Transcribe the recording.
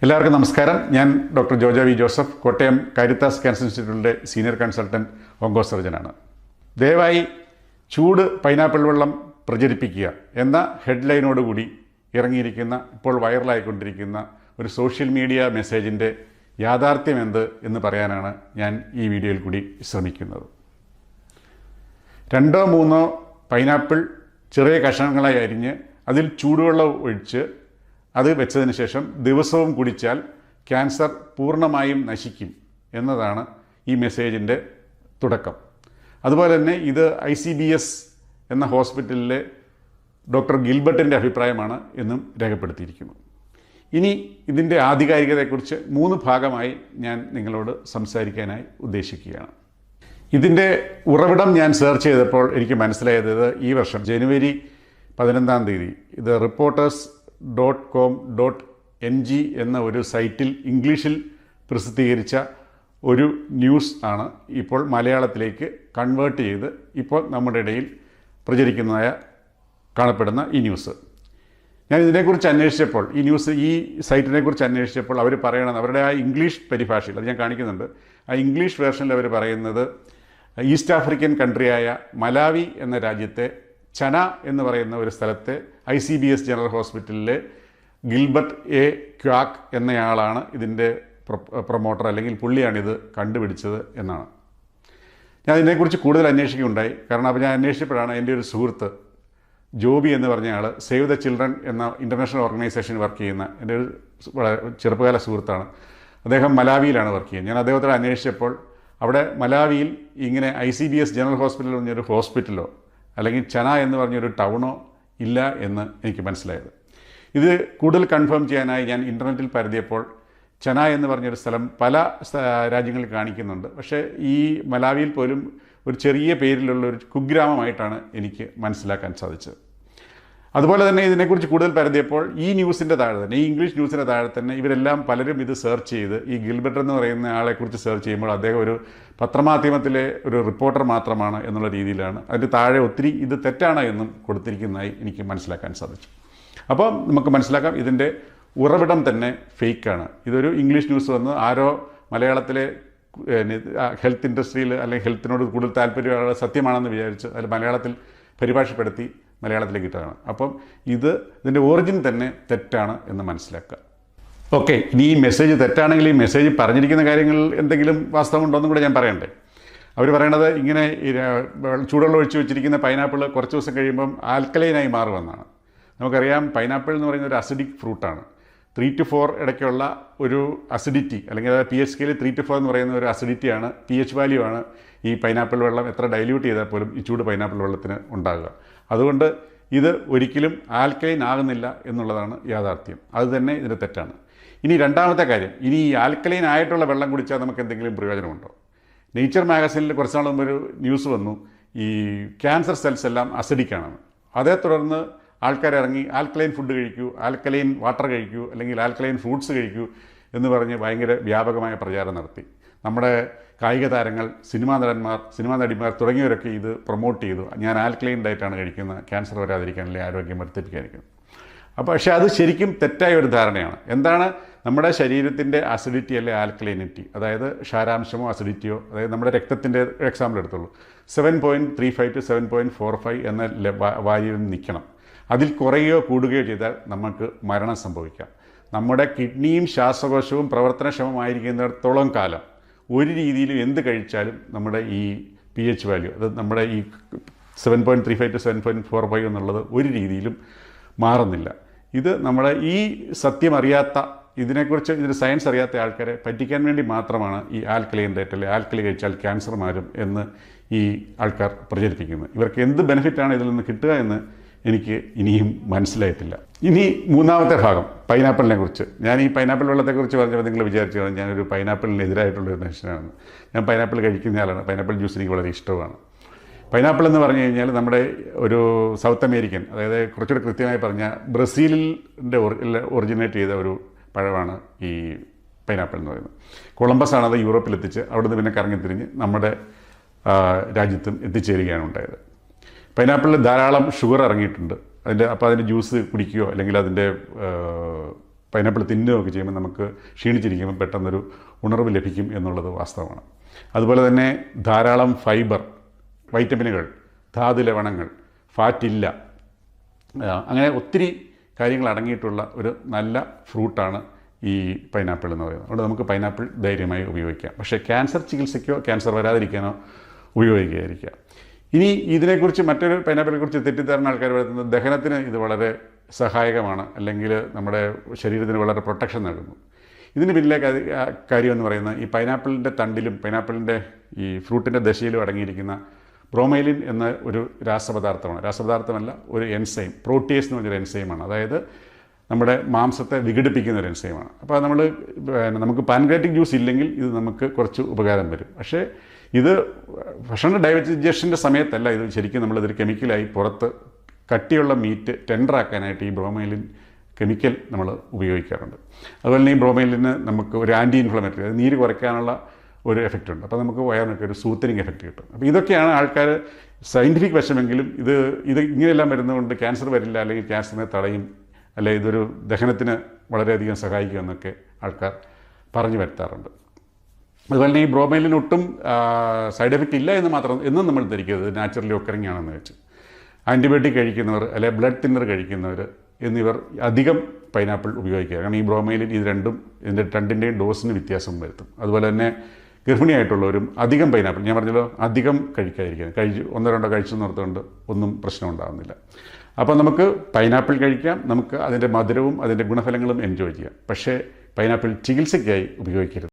എല്ലാവർക്കും നമസ്കാരം. ഞാൻ doctor Jojo V Joseph, Kottayam Caritas cancer ഇൻസ്റ്റിറ്റ്യൂട്ടിലെ സീനിയർ കൺസൾട്ടൻറ്റ് ഓങ്കോ സർജനാണ്. ദയവായി ചൂട് പൈനാപ്പിൾ വെള്ളം പ്രചരിപ്പിക്കുക എന്ന ഹെഡ്ലൈനോടുകൂടി ഇറങ്ങിയിരിക്കുന്ന, ഇപ്പോൾ വൈറലായിക്കൊണ്ടിരിക്കുന്ന ഒരു സോഷ്യൽ മീഡിയ മെസ്സേജിൻ്റെ യാഥാർത്ഥ്യം എന്ത് എന്ന് പറയാനാണ് ഞാൻ ഈ വീഡിയോയിൽ കൂടി ശ്രമിക്കുന്നത്. 2-3 പൈനാപ്പിൾ ചെറിയ കഷണങ്ങളായി അരിഞ്ഞ് അതിൽ ചൂടുവെള്ളം ഒഴിച്ച് അത് വെച്ചതിന് ശേഷം ദിവസവും കുടിച്ചാൽ ക്യാൻസർ പൂർണ്ണമായും നശിക്കും എന്നതാണ് ഈ മെസ്സേജിൻ്റെ തുടക്കം. അതുപോലെ തന്നെ ഇത് ICBS എന്ന ഹോസ്പിറ്റലിലെ ഡോക്ടർ ഗിൽബർട്ടിൻ്റെ അഭിപ്രായമാണ് എന്നും രേഖപ്പെടുത്തിയിരിക്കുന്നു. ഇനി ഇതിൻ്റെ ആധികാരികതയെക്കുറിച്ച് 3 ഭാഗമായി ഞാൻ നിങ്ങളോട് സംസാരിക്കാനായി ഉദ്ദേശിക്കുകയാണ്. ഇതിൻ്റെ ഉറവിടം ഞാൻ സെർച്ച് ചെയ്തപ്പോൾ എനിക്ക് മനസ്സിലായത് ഈ വർഷം ജനുവരി 15 ഇത് reporters.com.ng എന്ന ഒരു സൈറ്റിൽ ഇംഗ്ലീഷിൽ പ്രസിദ്ധീകരിച്ച ഒരു ന്യൂസ് ആണ് ഇപ്പോൾ മലയാളത്തിലേക്ക് കൺവേർട്ട് ചെയ്ത് ഇപ്പോൾ നമ്മുടെ ഇടയിൽ പ്രചരിക്കുന്നതായ കാണപ്പെടുന്ന ഈ ന്യൂസ്. ഞാൻ ഇതിനെക്കുറിച്ച് അന്വേഷിച്ചപ്പോൾ, ഈ സൈറ്റിനെക്കുറിച്ച് അന്വേഷിച്ചപ്പോൾ അവർ പറയണത്, അവരുടെ ആ ഇംഗ്ലീഷ് പരിഭാഷയിൽ, അത് ഞാൻ കാണിക്കുന്നുണ്ട്, ആ ഇംഗ്ലീഷ് വേർഷനിൽ അവർ പറയുന്നത് ഈസ്റ്റ് ആഫ്രിക്കൻ കൺട്രിയായ മലാവി എന്ന രാജ്യത്തെ ചന എന്ന് പറയുന്ന ഒരു സ്ഥലത്തെ ICBS ജനറൽ ഹോസ്പിറ്റലിലെ ഗിൽബർട്ട് എ ക്വാക്ക് എന്നയാളാണ് ഇതിൻ്റെ പ്രൊമോട്ടർ, അല്ലെങ്കിൽ പുള്ളിയാണിത് കണ്ടുപിടിച്ചത് എന്നാണ്. ഞാൻ ഇതിനെക്കുറിച്ച് കൂടുതൽ അന്വേഷിക്കുകയുണ്ടായി. കാരണം അപ്പോൾ ഞാൻ അന്വേഷിച്ചപ്പോഴാണ് എൻ്റെ ഒരു സുഹൃത്ത് ജോബി എന്ന് പറഞ്ഞ ആൾ സേവ് ദ ചിൽഡ്രൻ എന്ന ഇൻ്റർനാഷണൽ ഓർഗനൈസേഷൻ വർക്ക് ചെയ്യുന്ന എൻ്റെ ഒരു വളരെ ചെറുപ്പകാല സുഹൃത്താണ്. അദ്ദേഹം മലാവിയിലാണ് വർക്ക് ചെയ്യുന്നത്. ഞാൻ അദ്ദേഹത്തോട് അന്വേഷിച്ചപ്പോൾ അവിടെ മലാവിയിൽ ഇങ്ങനെ ICBS ജനറൽ ഹോസ്പിറ്റൽ എന്ന് പറഞ്ഞൊരു ഹോസ്പിറ്റലോ അല്ലെങ്കിൽ ചന എന്ന് പറഞ്ഞൊരു ടൗണോ ഇല്ല എന്ന് എനിക്ക് മനസ്സിലായത്. ഇത് കൂടുതൽ കൺഫേം ചെയ്യാനായി ഞാൻ ഇൻ്റർനെറ്റിൽ പരതിയപ്പോൾ ചന എന്ന് പറഞ്ഞൊരു സ്ഥലം പല രാജ്യങ്ങളിൽ കാണിക്കുന്നുണ്ട്. പക്ഷേ ഈ മലാവിയിൽ പോലും ഒരു ചെറിയ പേരിലുള്ള ഒരു കുഗ്രാമമായിട്ടാണ് എനിക്ക് മനസ്സിലാക്കാൻ സാധിച്ചത്. അതുപോലെ തന്നെ ഇതിനെക്കുറിച്ച് കൂടുതൽ പരതിയപ്പോൾ ഈ ന്യൂസിൻ്റെ താഴെ തന്നെ, ഈ ഇംഗ്ലീഷ് ന്യൂസിൻ്റെ താഴെ തന്നെ ഇവരെല്ലാം പലരും ഇത് സെർച്ച് ചെയ്ത്, ഈ ഗിൽബർട്ട് എന്ന് പറയുന്ന ആളെക്കുറിച്ച് സെർച്ച് ചെയ്യുമ്പോൾ അദ്ദേഹം ഒരു പത്രമാധ്യമത്തിലെ ഒരു റിപ്പോർട്ടർ മാത്രമാണ് എന്നുള്ള രീതിയിലാണ് അതിൻ്റെ താഴെ ഒത്തിരി ഇത് തെറ്റാണ് എന്നും കൊടുത്തിരിക്കുന്നതായി എനിക്ക് മനസ്സിലാക്കാൻ സാധിച്ചു. അപ്പോൾ നമുക്ക് മനസ്സിലാക്കാം ഇതിൻ്റെ ഉറവിടം തന്നെ ഫേക്കാണ്. ഇതൊരു ഇംഗ്ലീഷ് ന്യൂസ് വന്ന് ആരോ മലയാളത്തിലെ ഹെൽത്ത് ഇൻഡസ്ട്രിയിൽ അല്ലെങ്കിൽ ഹെൽത്തിനോട് കൂടുതൽ താല്പര്യമുള്ള സത്യമാണെന്ന് വിചാരിച്ച് അതിൽ മലയാളത്തിൽ പരിഭാഷപ്പെടുത്തി മലയാളത്തിലേക്ക് ഇട്ടതാണ്. അപ്പം ഇതിൻ്റെ ഒറിജിൻ തന്നെ തെറ്റാണ് എന്ന് മനസ്സിലാക്കുക. ഓക്കെ, ഇനി ഈ മെസ്സേജ് തെറ്റാണെങ്കിൽ ഈ മെസ്സേജ് പറഞ്ഞിരിക്കുന്ന കാര്യങ്ങളിൽ എന്തെങ്കിലും വാസ്തവം ഉണ്ടോയെന്നും കൂടെ ഞാൻ പറയണ്ടേ. അവർ പറയണത് ഇങ്ങനെ ചൂടുവെള്ളം ഒഴിച്ച് വെച്ചിരിക്കുന്ന പൈനാപ്പിൾ കുറച്ച് ദിവസം കഴിയുമ്പം ആൽക്കലൈനായി മാറുമെന്നാണ്. നമുക്കറിയാം, പൈനാപ്പിൾ എന്ന് പറയുന്ന ഒരു അസിഡിക് ഫ്രൂട്ടാണ്. 3 to 4 ഇടയ്ക്കുള്ള ഒരു അസിഡിറ്റി, അല്ലെങ്കിൽ pH സ്കെയിൽ 3 to 4 എന്ന് പറയുന്ന ഒരു അസിഡിറ്റിയാണ്, pH വാല്യൂ ആണ് ഈ പൈനാപ്പിൾ വെള്ളം എത്ര ഡൈല്യൂട്ട് ചെയ്താൽ പോലും ഈ ചൂട് പൈനാപ്പിൾ വെള്ളത്തിന് ഉണ്ടാകുക. അതുകൊണ്ട് ഇത് ഒരിക്കലും ആൽക്കലൈൻ ആകുന്നില്ല എന്നുള്ളതാണ് യാഥാർത്ഥ്യം. അത് തന്നെ ഇതിന് തെറ്റാണ്. ഇനി രണ്ടാമത്തെ കാര്യം, ഇനി ഈ ആൽക്കലൈൻ ആയിട്ടുള്ള വെള്ളം കുടിച്ചാൽ നമുക്ക് എന്തെങ്കിലും പ്രയോജനമുണ്ടോ? നേച്ചർ മാഗസിനിൽ കുറച്ച് നാൾ മുമ്പ് ഒരു ന്യൂസ് വന്നു, ഈ ക്യാൻസർ സെൽസ് എല്ലാം അസിഡിക്കാണെന്ന്. അതേ തുടർന്ന് ആൾക്കാരിറങ്ങി ആൽക്കലൈൻ ഫുഡ് കഴിക്കൂ, ആൽക്കലൈൻ വാട്ടർ കഴിക്കൂ, അല്ലെങ്കിൽ ആൽക്കലൈൻ ഫ്രൂട്ട്സ് കഴിക്കൂ എന്ന് പറഞ്ഞ് ഭയങ്കര വ്യാപകമായ പ്രചാരം നടത്തി. നമ്മുടെ കായിക താരങ്ങൾ, സിനിമാ നടിമാർ തുടങ്ങിയവരൊക്കെ ഇത് പ്രൊമോട്ട് ചെയ്തു. ഞാൻ ആൽക്കലൈൻ ഡയറ്റാണ് കഴിക്കുന്നത്, ക്യാൻസർ വരാതിരിക്കാൻ, അല്ലെങ്കിൽ ആരോഗ്യം വർദ്ധിപ്പിക്കാതിരിക്കുന്നത്. അപ്പോൾ പക്ഷേ അത് ശരിക്കും തെറ്റായ ഒരു ധാരണയാണ്. എന്താണ് നമ്മുടെ ശരീരത്തിൻ്റെ അസിഡിറ്റി അല്ലെ ആൽക്കലൈനിറ്റി, അതായത് ക്ഷാരാംശമോ അസിഡിറ്റിയോ, അതായത് നമ്മുടെ രക്തത്തിൻ്റെ എക്സാമ്പിൾ എടുത്തുള്ളൂ, 7.35 to 7.45 എന്ന വാല്യൂവിൽ നിൽക്കണം. അതിൽ കുറയുകയോ കൂടുകയോ ചെയ്താൽ നമുക്ക് മരണം സംഭവിക്കാം. നമ്മുടെ കിഡ്നിയും ശ്വാസകോശവും പ്രവർത്തനക്ഷമമായിരിക്കുന്നിടത്തോളം കാലം ഒരു രീതിയിലും എന്ത് കഴിച്ചാലും നമ്മുടെ ഈ pH വാല്യൂ, അത് നമ്മുടെ ഈ 7.35 to 7.45 എന്നുള്ളത് ഒരു രീതിയിലും മാറുന്നില്ല. ഇത് നമ്മുടെ ഈ സത്യം അറിയാത്ത, ഇതിന് സയൻസ് അറിയാത്ത ആൾക്കാരെ പറ്റിക്കാൻ വേണ്ടി മാത്രമാണ് ഈ ആൽക്കലൈൻ ഡയറ്റ്, അല്ലെങ്കിൽ ആൽക്കലി കഴിച്ചാൽ ക്യാൻസർ മാറും എന്ന് ഈ ആൾക്കാർ പ്രചരിപ്പിക്കുന്നത്. ഇവർക്ക് എന്ത് ബെനിഫിറ്റാണ് ഇതിൽ നിന്ന് കിട്ടുക എന്ന് എനിക്ക് ഇനിയും മനസ്സിലായിട്ടില്ല. ഇനി മൂന്നാമത്തെ ഭാഗം, പൈനാപ്പിളിനെ കുറിച്ച്. ഞാൻ ഈ പൈനാപ്പിൾ വെള്ളത്തെക്കുറിച്ച് പറഞ്ഞപ്പോൾ നിങ്ങൾ വിചാരിച്ചു ഞാനൊരു പൈനാപ്പിളിനെതിരായിട്ടുള്ളൊരു മനുഷ്യനാണ്. ഞാൻ പൈനാപ്പിൾ കഴിക്കുന്നയാളാണ്. പൈനാപ്പിൾ ജ്യൂസ് എനിക്ക് വളരെ ഇഷ്ടമാണ്. പൈനാപ്പിൾ എന്ന് പറഞ്ഞു കഴിഞ്ഞാൽ നമ്മുടെ ഒരു സൗത്ത് അമേരിക്കൻ, അതായത് കുറച്ചുകൂടി കൃത്യമായി പറഞ്ഞാൽ ബ്രസീലിൻ്റെ ഒറിജിനേറ്റ് ചെയ്ത ഒരു പഴമാണ് ഈ പൈനാപ്പിൾ എന്ന് പറയുന്നത്. കൊളംബസ് ആണത് യൂറോപ്പിലെത്തിച്ച് അവിടുന്ന് പിന്നെ കറങ്ങിത്തിരിഞ്ഞ് നമ്മുടെ രാജ്യത്തും എത്തിച്ചേരുകയാണ് ഉണ്ടായത്. പൈനാപ്പിളിൽ ധാരാളം ഷുഗർ ഇറങ്ങിയിട്ടുണ്ട്. അപ്പോൾ അതിൻ്റെ ജ്യൂസ് കുടിക്കുകയോ അല്ലെങ്കിൽ അതിൻ്റെ പൈനാപ്പിൾ തിന്നുകയൊക്കെ ചെയ്യുമ്പോൾ നമുക്ക് ക്ഷീണിച്ചിരിക്കുമ്പോൾ പെട്ടെന്നൊരു ഉണർവ് ലഭിക്കും എന്നുള്ളത് വാസ്തവമാണ്. അതുപോലെ തന്നെ ധാരാളം ഫൈബർ, വൈറ്റമിനുകൾ, ധാതു ലവണങ്ങൾ, ഫാറ്റില്ല, അങ്ങനെ ഒത്തിരി കാര്യങ്ങൾ അടങ്ങിയിട്ടുള്ള ഒരു നല്ല ഫ്രൂട്ടാണ് ഈ പൈനാപ്പിൾ എന്ന് പറയുന്നത്. അതുകൊണ്ട് നമുക്ക് പൈനാപ്പിൾ ധൈര്യമായി ഉപയോഗിക്കാം. പക്ഷേ ക്യാൻസർ ചികിത്സയ്ക്കോ ക്യാൻസർ വരാതിരിക്കാനോ ഉപയോഗിക്കാതിരിക്കുക. ഇനി ഇതിനെക്കുറിച്ച് മറ്റൊരു പൈനാപ്പിളിനെക്കുറിച്ച് തെറ്റിദ്ധാരണ ആൾക്കാർ വരുന്നത് ദഹനത്തിന് ഇത് വളരെ സഹായകമാണ്, അല്ലെങ്കിൽ നമ്മുടെ ശരീരത്തിന് വളരെ പ്രൊട്ടക്ഷൻ നൽകുന്നു. ഇതിന് പിന്നിലെ കാര്യം എന്ന് പറയുന്നത് ഈ പൈനാപ്പിളിൻ്റെ തണ്ടിലും പൈനാപ്പിളിൻ്റെ ഈ ഫ്രൂട്ടിൻ്റെ ദശയിലും അടങ്ങിയിരിക്കുന്ന ബ്രോമൈലിൻ എന്ന ഒരു രാസപദാർത്ഥമല്ല, ഒരു എൻസൈം, പ്രോട്ടിയേസ് എന്ന് പറഞ്ഞൊരു എൻസൈമാണ്. അതായത് നമ്മുടെ മാംസത്തെ വിഘടിപ്പിക്കുന്ന ഒരു എൻസൈമാണ്. അപ്പോൾ നമുക്ക് പാൻക്രിയാറ്റിക് ജ്യൂസ് ഇല്ലെങ്കിൽ ഇത് നമുക്ക് കുറച്ച് ഉപകാരം വരും. പക്ഷേ ഇത് ഭക്ഷണ ഡൈജഷൻ്റെ സമയത്തല്ല ഇത് ശരിക്കും നമ്മളിതൊരു കെമിക്കലായി പുറത്ത് കട്ടിയുള്ള മീറ്റ് ടെൻഡറാക്കാനായിട്ട് ഈ ബ്രോമൈലിൻ കെമിക്കൽ നമ്മൾ ഉപയോഗിക്കാറുണ്ട്. അതുപോലെ തന്നെ ഈ ബ്രോമൈലിന് നമുക്ക് ഒരു ആൻറ്റി ഇൻഫ്ലമേറ്ററി, അത് നീര് കുറയ്ക്കാനുള്ള ഒരു എഫക്റ്റ് ഉണ്ട്. അപ്പോൾ നമുക്ക് വയറിനൊക്കെ ഒരു സൂത്തനിങ് എഫക്റ്റ് കിട്ടും. അപ്പോൾ ഇതൊക്കെയാണ് ആൾക്കാർ സയൻറ്റിഫിക് വശമെങ്കിലും ഇത് ഇങ്ങനെയെല്ലാം വരുന്നതുകൊണ്ട് ക്യാൻസർ വരില്ല, അല്ലെങ്കിൽ ക്യാൻസറിനെ തടയും, അല്ലെങ്കിൽ ഇതൊരു ദഹനത്തിന് വളരെയധികം സഹായിക്കുമെന്നൊക്കെ ആൾക്കാർ പറഞ്ഞു വരുത്താറുണ്ട്. അതുപോലെ തന്നെ ഈ ബ്രോമൈലിന് ഒട്ടും സൈഡ് എഫക്റ്റ് ഇല്ല എന്നും നമ്മൾ ധരിക്കരുത്, നാച്ചുറലി ഒക്കറിങ് ആണെന്ന് വെച്ച്. ആൻറ്റിബയോട്ടിക് കഴിക്കുന്നവർ, അല്ലെങ്കിൽ ബ്ലഡ് തിന്നർ കഴിക്കുന്നവർ എന്നിവർ അധികം പൈനാപ്പിൾ ഉപയോഗിക്കുക. കാരണം ഈ ബ്രോമൈലിൻ ഇത് രണ്ടിൻ്റെയും ഡോസിന് വ്യത്യാസം വരുത്തും. അതുപോലെ തന്നെ ഗർഭിണിയായിട്ടുള്ളവരും അധികം പൈനാപ്പിൾ, ഞാൻ പറഞ്ഞല്ലോ, അധികം കഴിക്കാതിരിക്കുക. ഒന്നോ രണ്ടോ കഴിച്ചു നിർത്തുകൊണ്ട് ഒന്നും പ്രശ്നം ഉണ്ടാകുന്നില്ല. അപ്പോൾ നമുക്ക് പൈനാപ്പിൾ കഴിക്കാം, നമുക്ക് അതിൻ്റെ മധുരവും അതിൻ്റെ ഗുണഫലങ്ങളും എൻജോയ് ചെയ്യാം. പക്ഷേ പൈനാപ്പിൾ ചികിത്സയ്ക്കായി ഉപയോഗിക്കരുത്.